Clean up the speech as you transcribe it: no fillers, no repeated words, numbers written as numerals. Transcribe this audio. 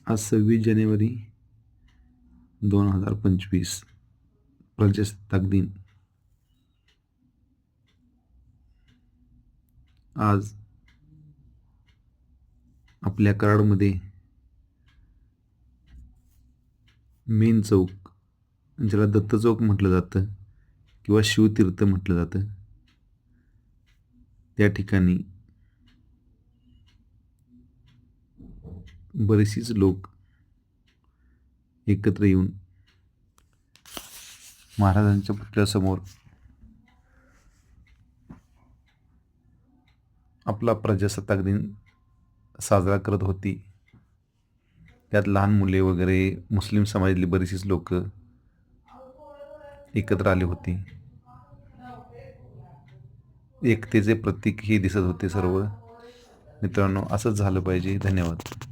आज 26 जानेवारी 2025 प्रजासत्ताक दिन. आज आपल्या कराडमध्ये मेन चौक, ज्याला दत्त चौक म्हटलं जातं किंवा शिवतीर्थ म्हटलं जातं, त्या ठिकाणी बरेचसेच लोक एकत्र येऊन महाराजांच्या पुतळ्यासमोर आपला प्रजासत्ताक दिन साजरा करत होती. त्यात लहान मुले वगैरे मुस्लिम समाजातली बरीचशीच लोक एकत्र आले होते. एकतेचे प्रतीक हे दिसत होते सर्व. मित्रांनो, असंच झालं पाहिजे. धन्यवाद.